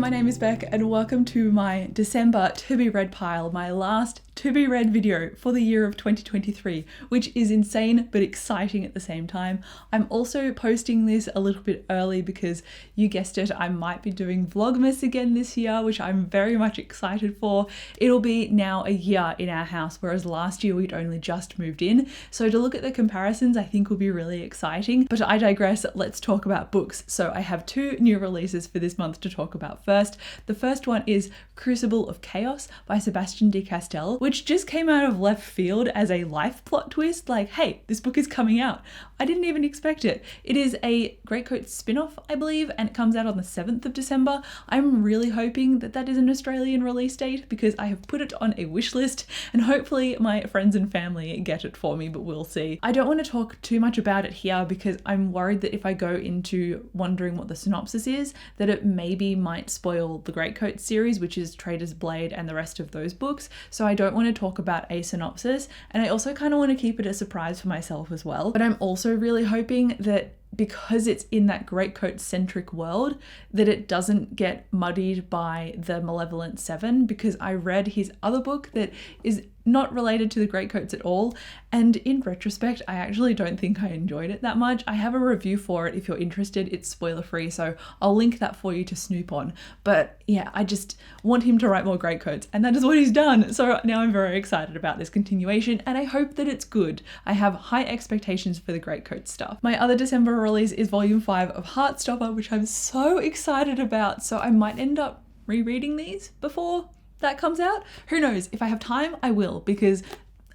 my name is Beck and welcome to my December to be read pile, my last to be read video for the year of 2023, which is insane but exciting at the same time. I'm also posting this a little bit early because you guessed it, I might be doing Vlogmas again this year, which I'm very much excited for. It'll be now a year in our house, whereas last year we'd only just moved in. So to look at the comparisons, I think will be really exciting, but I digress. Let's talk about books. So I have two new releases for this month to talk about first. The first one is Crucible of Chaos by Sebastian de Castell, which just came out of left field as a life plot twist, like, hey, this book is coming out. I didn't even expect it. It is a Greatcoat spin-off, I believe, and it comes out on the 7th of December. I'm really hoping that that is an Australian release date because I have put it on a wish list and hopefully my friends and family get it for me, but we'll see. I don't want to talk too much about it here because I'm worried that if I go into wondering what the synopsis is, that it maybe might spoil the Greatcoat series, which is Traitor's Blade and the rest of those books. So I don't want to talk about a synopsis, and I also kind of want to keep it a surprise for myself as well. But I'm also really hoping that because it's in that Greatcoat centric world, that it doesn't get muddied by the Malevolent Seven, because I read his other book that is not related to the Greatcoats at all, and in retrospect I actually don't think I enjoyed it that much. I have a review for it if you're interested. It's spoiler free, so I'll link that for you to snoop on. But yeah, I just want him to write more Greatcoats, and that is what he's done. So now I'm very excited about this continuation and I hope that it's good. I have high expectations for the Greatcoat stuff. My other December release is volume 5 of Heartstopper, which I'm so excited about, so I might end up rereading these before that comes out. Who knows? If I have time, I will, because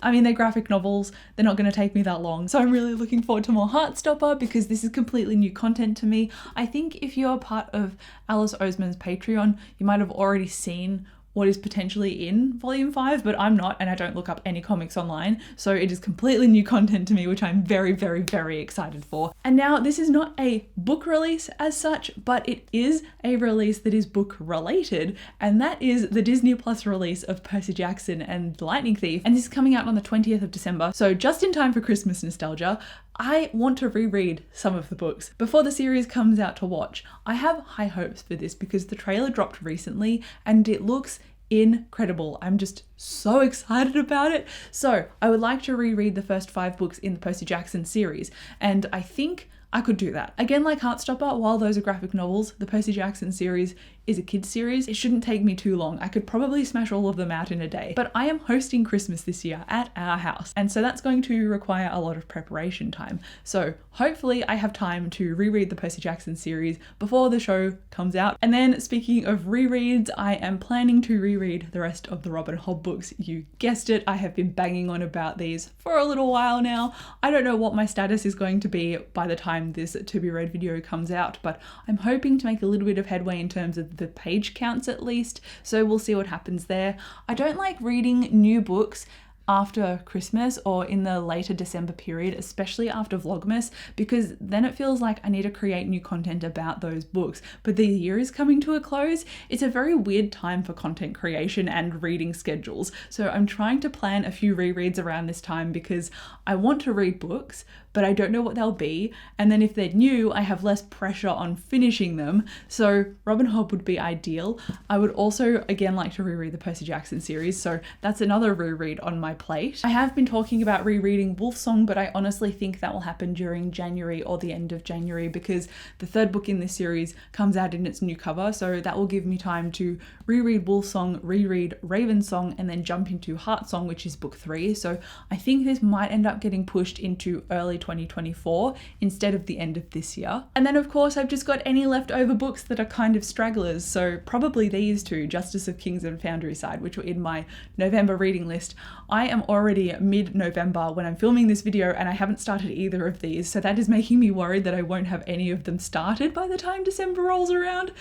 I mean, they're graphic novels, they're not going to take me that long. So I'm really looking forward to more Heartstopper because this is completely new content to me. I think if you're part of Alice Oseman's Patreon, you might have already seen what is potentially in volume 5, but I'm not, and I don't look up any comics online, so it is completely new content to me, which I'm very, very, very excited for. And now this is not a book release as such, but it is a release that is book related, and that is the Disney Plus release of Percy Jackson and Lightning Thief, and this is coming out on the 20th of December, so just in time for Christmas nostalgia. I want to reread some of the books before the series comes out to watch. I have high hopes for this because the trailer dropped recently and it looks incredible. I'm just so excited about it. So I would like to reread the first 5 books in the Percy Jackson series, and I think I could do that. Again, like Heartstopper, while those are graphic novels, the Percy Jackson series is a kid's series. It shouldn't take me too long. I could probably smash all of them out in a day. But I am hosting Christmas this year at our house, and so that's going to require a lot of preparation time. So hopefully I have time to reread the Percy Jackson series before the show comes out. And then speaking of rereads, I am planning to reread the rest of the Robin Hobb books. You guessed it, I have been banging on about these for a little while now. I don't know what my status is going to be by the time this to be read video comes out, but I'm hoping to make a little bit of headway in terms of the page counts at least, so we'll see what happens there. I don't like reading new books after Christmas or in the later December period, especially after Vlogmas, because then it feels like I need to create new content about those books. But the year is coming to a close. It's a very weird time for content creation and reading schedules. So I'm trying to plan a few rereads around this time because I want to read books, but I don't know what they'll be. And then if they're new, I have less pressure on finishing them. So Robin Hobb would be ideal. I would also, again, like to reread the Percy Jackson series. So that's another reread on my plate. I have been talking about rereading Wolfsong, but I honestly think that will happen during January or the end of January because the 3rd book in this series comes out in its new cover. So that will give me time to reread Wolfsong, reread Ravensong, and then jump into Heartsong, which is book 3. So I think this might end up getting pushed into early 2024 instead of the end of this year. And then of course I've just got any leftover books that are kind of stragglers, so probably these two, Justice of Kings and Foundryside, which were in my November reading list. I am already mid-November when I'm filming this video and I haven't started either of these, so that is making me worried that I won't have any of them started by the time December rolls around,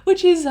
which is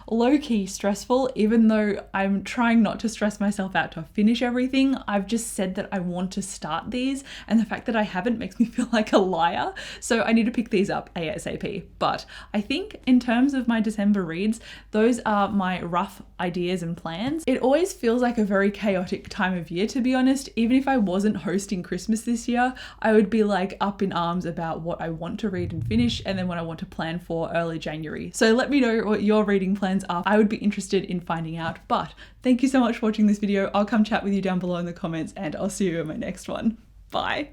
low-key stressful. Even though I'm trying not to stress myself out to finish everything, I've just said that I want to start these, and the fact that I haven't makes me feel like a liar, so I need to pick these up ASAP. But I think in terms of my December reads, those are my rough ideas and plans. It always feels like a very chaotic time of year, to be honest. Even if I wasn't hosting Christmas this year, I would be like up in arms about what I want to read and finish, and then what I want to plan for early January. So let me know what your reading plans are. I would be interested in finding out. But thank you so much for watching this video. I'll come chat with you down below in the comments, and I'll see you in my next one. Bye.